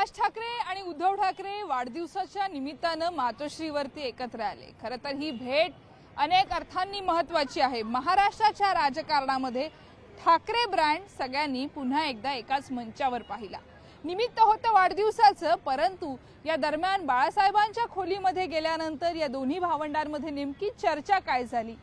राज ठाकरे आणि उद्धव ठाकरे वाढदिवसाच्या निमित्तानं मातोश्रीवरती एकत्र आले। खरं तर ही भेट अनेक अर्थांनी महत्त्वाची आहे। महाराष्ट्राच्या राजकारणामध्ये ठाकरे ब्रँड सगळ्यांनी पुन्हा एकदा एकाच मंचावर पाहिला। निमित्त होतं वाढदिवसाचं, परंतु या दरम्यान बाळासाहेबांच्या खोलीमध्ये गेल्यानंतर या दोन्ही भावंडांमध्ये नेमकी चर्चा काय झाली,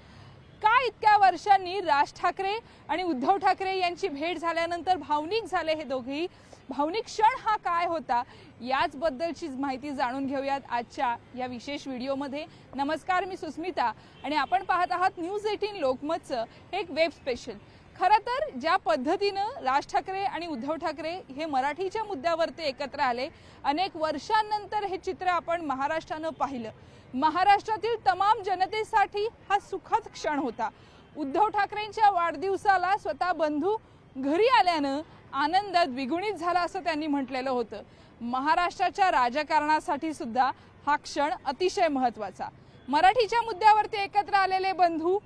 का इतक्या वर्षांनी राज ठाकरे आणि उद्धव ठाकरे यांची भेट झाल्यानंतर भावनिक झाले हे दोघेही, भावनिक क्षण हा काय होता याच बद्दलची माहिती जाणून घेऊयात आजच्या या विशेष व्हिडिओमध्ये। नमस्कार, मी सुस्मिता आणि आपण पाहत आहात न्यूज 18 लोकमतचं एक वेब स्पेशल। खरं तर ज्या पद्धतीनं राज ठाकरे आणि उद्धव ठाकरे हे मराठीच्या मुद्द्यावरती एकत्र आले, अनेक वर्षांनंतर हे चित्र आपण महाराष्ट्रानं पाहिलं। महाराष्ट्रातील तमाम जनतेसाठी हा सुखद क्षण होता। उद्धव ठाकरेंच्या वाढदिवसाला स्वतः बंधू घरी आल्यानं आनंद द्विगुणित झाला असं त्यांनी म्हटलेलं होतं। महाराष्ट्राच्या राजकारणासाठी सुद्धा हा क्षण अतिशय महत्त्वाचा। मराठीच्या मुद्द्यावरती एकत्र आलेले बंधू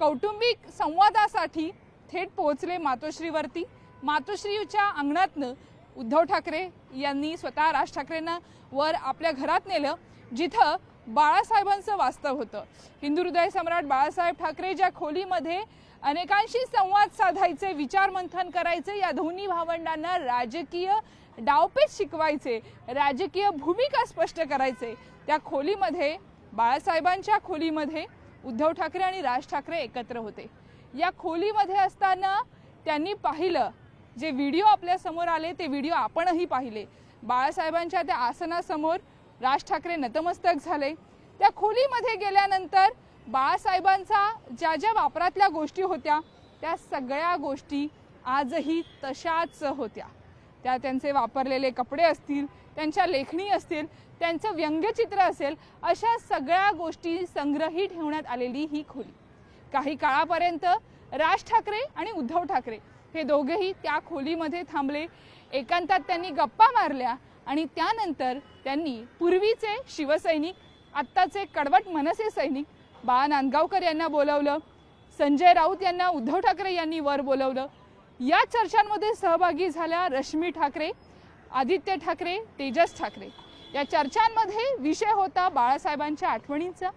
कौटुंबिक संवादासाठी थेट पोहोचले मातोश्रीवरती। मातोश्रीच्या अंगणातनं उद्धव ठाकरे यांनी स्वतः राज ठाकरेंना वर आपल्या घरात नेलं, जिथं बाळासाहेबांचं वास्तव होतं। हिंदू हृदय सम्राट बाळासाहेब ठाकरे ज्या खोलीमध्ये अनेकांशी संवाद साधायचे, विचार मंथन करायचे, या दोन्ही भावंडांना राजकीय डावपेच शिकवायचे, राजकीय भूमिका स्पष्ट करायचे, त्या खोलीमध्ये बाळासाहेबांच्या खोलीमध्ये उद्धव ठाकरे आणि राज ठाकरे एकत्र होते। या खोलीमध्ये असताना त्यांनी पाहिलं, जे व्हिडिओ आपल्या समोर आले ते व्हिडिओ आपणही पाहिले। बाळासाहेबांच्या त्या आसनासमोर राज ठाकरे नतमस्तक झाले। त्या खोलीमध्ये गेल्यानंतर बाळासाहेबांचा ज्या ज्या वापरातल्या गोष्टी होत्या त्या सगळ्या गोष्टी आजही तशाच होत्या। त्या त्यांचे वापरलेले कपडे असतील, त्यांच्या लेखणी असतील, त्यांचं व्यंग्यचित्र असेल, अशा सगळ्या गोष्टी संग्रही ठेवण्यात आलेली ही खोली। काही काळापर्यंत राज ठाकरे आणि उद्धव ठाकरे हे दोघेही त्या खोलीमध्ये थांबले, एकांतात त्यांनी गप्पा मारल्या आणि त्यानंतर त्यांनी पूर्वीचे शिवसैनिक, आत्ताचे कडवट मनसे सैनिक बाळा नांदगावकर यांना बोलवलं, संजय राऊत यांना उद्धव ठाकरे यांनी वर बोलवलं। या चर्चांमध्ये सहभागी झाल्या रश्मी ठाकरे, आदित्य ठाकरे, तेजस ठाकरे। या चर्चांमध्ये विषय होता बाळासाहेबांच्या आठवणींचा।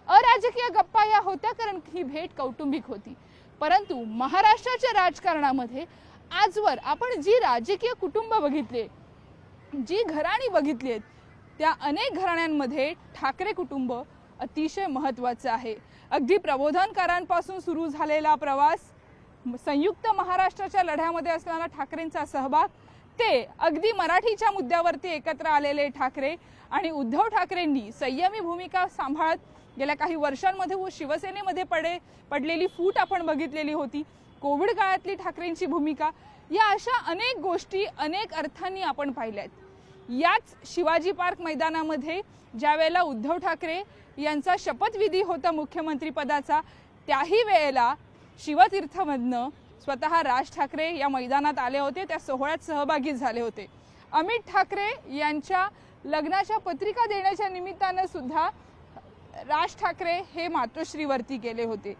अराजकीय गप्पा या होत्या, कारण ही भेट कौटुंबिक होती। परंतु महाराष्ट्राच्या राजकारणामध्ये आजवर आपण जी राजकीय कुटुंब बघितले, जी घराणी बघितली आहेत, त्या अनेक घराण्यांमध्ये ठाकरे कुटुंब अतिशय महत्त्वाचं आहे। अगदी प्रबोधनकारांपासून सुरू झालेला प्रवास, संयुक्त महाराष्ट्राच्या लढ्यामध्ये असलेला ठाकरेंचा सहभाग, ते अगदी मराठीच्या मुद्द्यावरती एकत्र आलेले ठाकरे आणि उद्धव ठाकरेंनी संयमी भूमिका सांभाळत गेल्या काही वर्षांमध्ये व शिवसेनेमध्ये पडलेली फूट आपण बघितलेली होती। कोविड काळातली ठाकरेंची भूमिका, या अशा अनेक गोष्टी अनेक अर्थांनी आपण पाहिल्यात। याच शिवाजी पार्क मैदानामध्ये ज्या वेळेला उद्धव ठाकरे यांचा शपथविधी होता मुख्यमंत्री पदाचा, त्याही वेळेला शिवतीर्थमधनं स्वतः राज ठाकरे या मैदानात आले होते, त्या सोहळ्यात सहभागी झाले होते। अमित ठाकरे यांच्या लग्नाच्या पत्रिका देण्याच्या निमित्तानं सुद्धा राज ठाकरे हे मातोश्रीवरती गेले होते।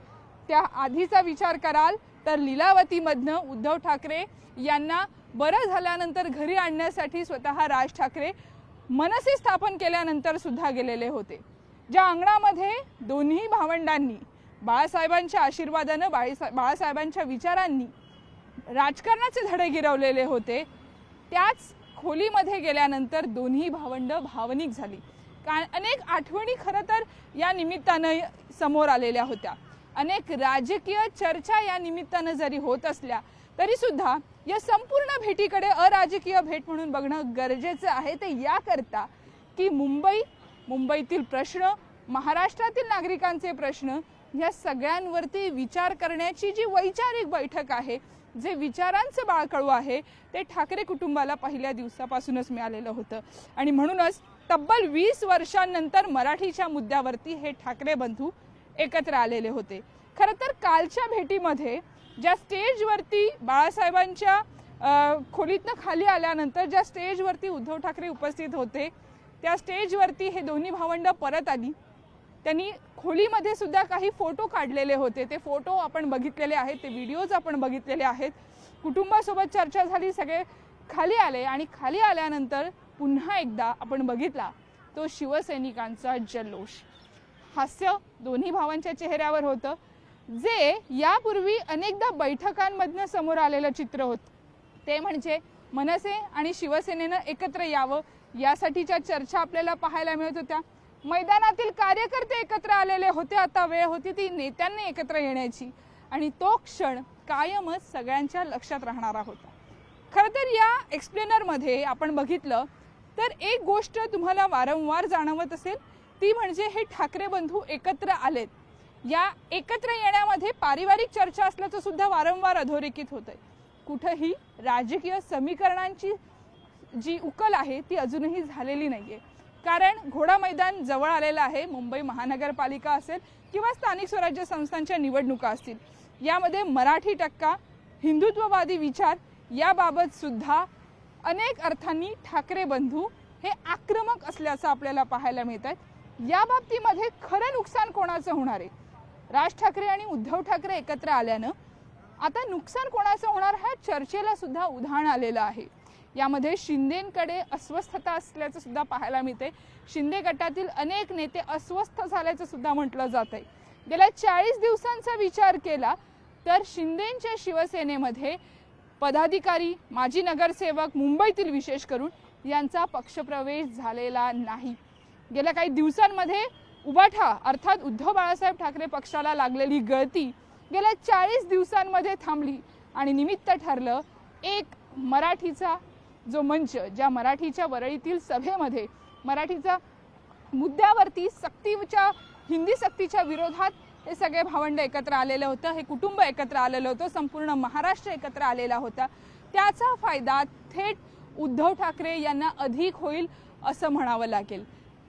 त्या आधीचा विचार कराल तर लीलावतीमधनं उद्धव ठाकरे यांना बरं झाल्यानंतर घरी आणण्यासाठी स्वतः राज ठाकरे मनसे स्थापन केल्यानंतर सुद्धा गेलेले होते। ज्या अंगणामध्ये दोन्ही भावंडांनी बाळासाहेबांच्या आशीर्वादानं, बाळासाहेबांच्या विचारांनी राजकारणाचे धडे गिरवलेले होते, त्याच खोलीमध्ये गेल्यानंतर दोन्ही भावंड भावनिक झाली। अनेक आठवणी खरं तर या निमित्तानं समोर आलेल्या होत्या। अनेक राजकीय चर्चा या निमित्तानं जरी होत असल्या तरी सुद्धा या संपूर्ण भेटीकडे अराजकीय भेट म्हणून बघणं गरजेचं आहे। ते याकरता की मुंबईतील प्रश्न, महाराष्ट्रातील नागरिकांचे प्रश्न, या सगळ्यांवरती विचार करण्याची जी वैचारिक बैठक आहे, जे विचारांचं बाळकडू आहे, ते ठाकरे कुटुंबाला पहिल्या दिवसापासूनच मिळालेलं होतं। आणि म्हणूनच तब्बल 20 वर्षांनंतर मराठीच्या मुद्द्यावरती हे ठाकरे बंधू एकत्र आलेले होते। खरं तर कालच्या भेटीमध्ये ज्या स्टेजवरती बाळासाहेबांच्या खोलीतनं खाली आल्यानंतर ज्या स्टेजवरती उद्धव ठाकरे उपस्थित होते, त्या स्टेजवरती हे दोन्ही भावंड परत आली। त्यांनी खोलीमध्ये सुद्धा काही फोटो काढलेले होते, ते फोटो आपण बघितलेले आहेत, ते व्हिडिओज आपण बघितलेले आहेत। कुटुंबासोबत चर्चा झाली, सगळे खाली आले आणि खाली आल्यानंतर पुन्हा एकदा आपण बघितला तो शिवसैनिकांचा जल्लोष। हास्य दोन्ही भावांच्या चेहऱ्यावर होतं, जे यापूर्वी अनेकदा बैठकांमधनं समोर आलेलं चित्र होतं। ते म्हणजे मनसे आणि शिवसेनेनं एकत्र यावं यासाठीच्या चर्चा आपल्याला पाहायला मिळत होत्या। मैदानातील कार्यकर्ते एकत्र आलेले होते, आता वेळ होती ती नेत्यांनी एकत्र येण्याची आणि तो क्षण कायमच सगळ्यांच्या लक्षात राहणारा होता। खरं तर या एक्सप्लेनरमध्ये आपण बघितलं तर एक गोष्ट तुम्हाला वारंवार जाणवत असेल, ती म्हणजे हे ठाकरे बंधू एकत्र आलेत। या एकत्र येण्यामध्ये पारिवारिक चर्चा असल्याचं सुद्धा वारंवार अधोरेखित होतंय। कुठेही राजकीय समीकरणांची जी उकल आहे ती अजूनही झालेली नाहीये, कारण घोडा मैदान जवळ आलेलं आहे। मुंबई महानगरपालिका असेल किंवा स्थानिक स्वराज्य संस्थांच्या निवडणुका असतील, यामध्ये मराठी टक्का, हिंदुत्ववादी विचार याबाबत सुद्धा अनेक अर्थांनी ठाकरे बंधू हे आक्रमक असल्याचं आपल्याला पाहायला मिळतंय। या बाबतीमध्ये खरं नुकसान कोणाचं होणार आहे? राज ठाकरे आणि उद्धव ठाकरे एकत्र आल्यानं आता नुकसान कोणाचं होणार ह्या चर्चेला सुद्धा उधाण आलेलं आहे। यामध्ये शिंदेंकडे अस्वस्थता असल्याचं सुद्धा पाहायला मिळते। शिंदे गटातील अनेक नेते अस्वस्थ झाल्याचं सुद्धा म्हटलं जात आहे। गेल्या 40 दिवसांचा विचार केला तर शिंदेंच्या शिवसेनेमध्ये पदाधिकारी, माजी नगरसेवक, मुंबईतील विशेष करून यांचा पक्षप्रवेश झालेला नाही। गेल्या काही दिवसांमध्ये उबाठा अर्थात उद्धव बाळासाहेब ठाकरे पक्षाला लागलेली गळती गेल्या 40 दिवसांमध्ये थांबली आणि निमित्त ठरलं एक मराठीचा जो मंच, ज्या मराठीच्या वरळीतील सभेमध्ये मराठीचा मुद्द्यावरती सक्तीच्या हिंदी सक्तीच्या विरोधात हे सगळे भावंड एकत्र आलेलं होतं, हे कुटुंब एकत्र आलेलं होतं, संपूर्ण महाराष्ट्र एकत्र आलेला होता। त्याचा फायदा थेट उद्धव ठाकरे यांना अधिक होईल असं म्हणावं लागेल,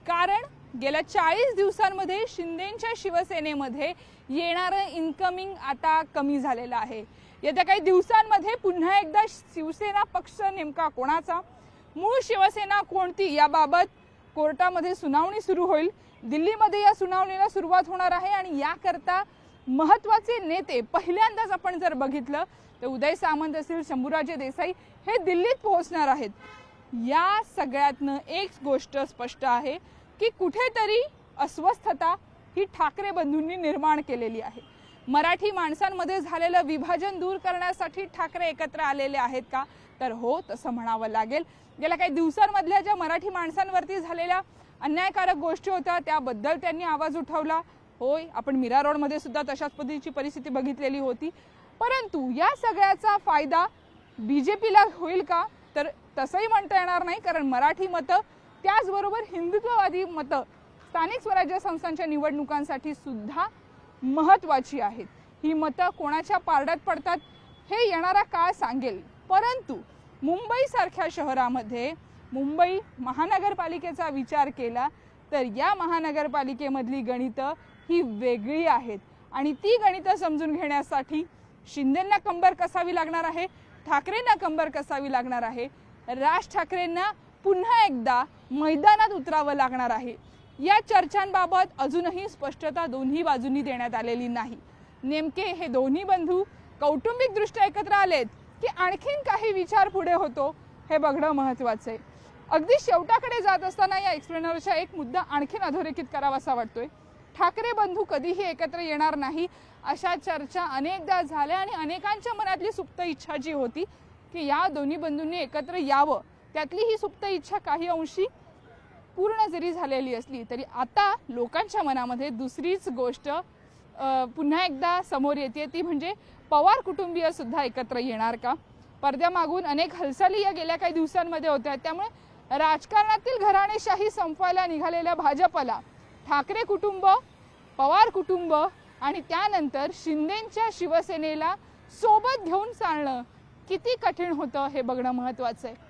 कारण गेल्या 40 दिवसांमध्ये शिंदेंच्या शिवसेनेमध्ये येणारं इन्कमिंग आता कमी झालेलं आहे। येत्या काही दिवसांमध्ये पुन्हा एकदा शिवसेना पक्ष नेमका कोणाचा, मूळ शिवसेना कोणती याबाबत कोर्टामध्ये सुनावणी सुरू होईल। दिल्लीमध्ये या सुनावणीला सुरुवात होणार आहे आणि याकरता महत्त्वाचे नेते पहिल्यांदाच आपण जर बघितलं तर उदय सामंत असतील, शंभूराजे देसाई हे दिल्लीत पोहोचणार आहेत। या सगळ्यातनं एक गोष्ट स्पष्ट आहे की कुठेतरी अस्वस्थता ही ठाकरे बंधूंनी निर्माण केलेली आहे। मराठी माणसांमध्ये झालेलं विभाजन दूर करण्यासाठी ठाकरे एकत्र आलेले आहेत का? तर हो, तसं म्हणावं लागेल। गेल्या काही दिवसांमधल्या ज्या मराठी माणसांवरती झालेल्या अन्यायकारक गोष्टी होत्या त्याबद्दल त्यांनी आवाज उठवला। होय, आपण मीरा रोडमध्ये सुद्धा तशाच पद्धतीची परिस्थिती बघितलेली होती, परंतु या सगळ्याचा फायदा बीजेपीला होईल का? तर तसंही म्हणता येणार नाही, कारण मराठी मतं त्याचबरोबर हिंदुत्ववादी मतं स्थानिक स्वराज्य संस्थांच्या निवडणुकांसाठी सुद्धा महत्त्वाची आहेत। ही मतं कोणाच्या पारड्यात पडतात हे येणारा काळ सांगेल, परंतु मुंबई सारख्या शहरामध्ये मुंबई महानगरपालिकेचा विचार केला तर या महानगरपालिकेमधली गणितं ही वेगळी आहेत आणि ती गणितं समजून घेण्यासाठी शिंदेंना कंबर कसावी लागणार आहे, ठाकरेंना कंबर कसावी लागणार आहे, राज ठाकरेंना पुन्हा एकदा मैदानात उतरावं लागणार आहे। या चर्चांबाबत अजूनही स्पष्टता दोन्ही बाजूंनी देण्यात आलेली नाही। नेमके हे दोन्ही बंधू कौटुंबिकदृष्ट्या एकत्र आलेत की आणखीन काही विचार पुढे होतो हे बघणं महत्त्वाचं आहे। अगदी शेवटाकडे जात असताना या एक्सप्लेनरचा एक मुद्दा आणखीन अधोरेखित करावासा वाटतोय। ठाकरे बंधू कधीही एकत्र येणार नाही अशा चर्चा अनेकदा झाल्या आणि अनेकांच्या मनातली सुप्त इच्छा जी होती की या दोन्ही बंधूंनी एकत्र यावं, त्यातली ही सुप्त इच्छा काही अंशी पूर्ण जरी झालेली असली तरी आता लोकांच्या मनामध्ये दुसरीच गोष्ट पुन्हा एकदा समोर येते, ती म्हणजे पवार कुटुंबीय सुद्धा एकत्र येणार का? पडद्यामागून अनेक हालचाली या गेल्या काही दिवसांमध्ये होत्या, त्यामुळे राजकारणातील घराणेशाही संपवायला निघालेल्या भाजपला ठाकरे कुटुंब, पवार कुटुंब आणि त्यानंतर शिंदेंच्या शिवसेनेला सोबत घेऊन चालणं किती कठीण होतं हे बघणं महत्त्वाचं आहे।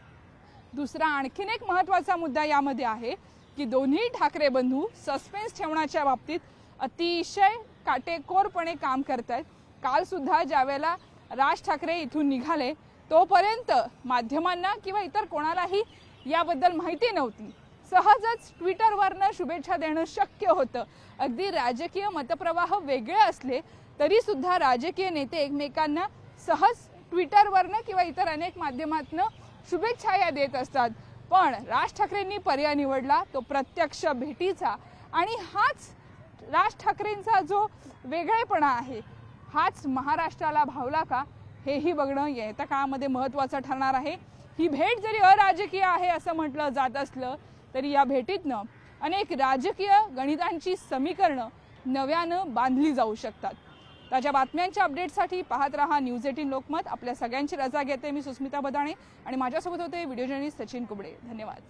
दुसरा आणखीन एक महत्त्वाचा मुद्दा यामध्ये आहे की दोन्ही ठाकरे बंधू सस्पेन्स ठेवण्याच्या बाबतीत अतिशय काटेकोरपणे काम करतात। काल सुद्धा ज्यावेळेला राज ठाकरे इथून निघाले तोपर्यंत माध्यमांना किंवा इतर कोणालाही याबद्दल माहिती नव्हती। सहजच ट्विटरवरनं शुभेच्छा देणं शक्य होतं। अगदी राजकीय मतप्रवाह वेगळे असले तरी सुद्धा राजकीय नेते एकमेकांना सहज ट्विटरवरनं किंवा इतर अनेक माध्यमातनं शुभेच्छा या देत असतात। पण राज ठाकरेंनी पर्याय निवडला तो प्रत्यक्ष भेटीचा आणि हाच राज ठाकरेंचा जो वेगळेपणा आहे हाच महाराष्ट्राला भावला का हेही बघणं येत्या काळामध्ये महत्त्वाचं ठरणार आहे। ही भेट जरी अराजकीय आहे असं म्हटलं जात असलं तरी या भेटीतनं अनेक राजकीय गणितांची समीकरणं नव्यानं बांधली जाऊ शकतात। ताज्या बातम्यांच्या अपडेटसाठी पाहत रहा न्यूज 18 लोकमत। आपल्या सगळ्यांची रजा घेते मी सुस्मिता बदाणे आणि माझ्यासोबत होते व्हिडिओ जर्नलिस्ट सचिन कुबडे। धन्यवाद।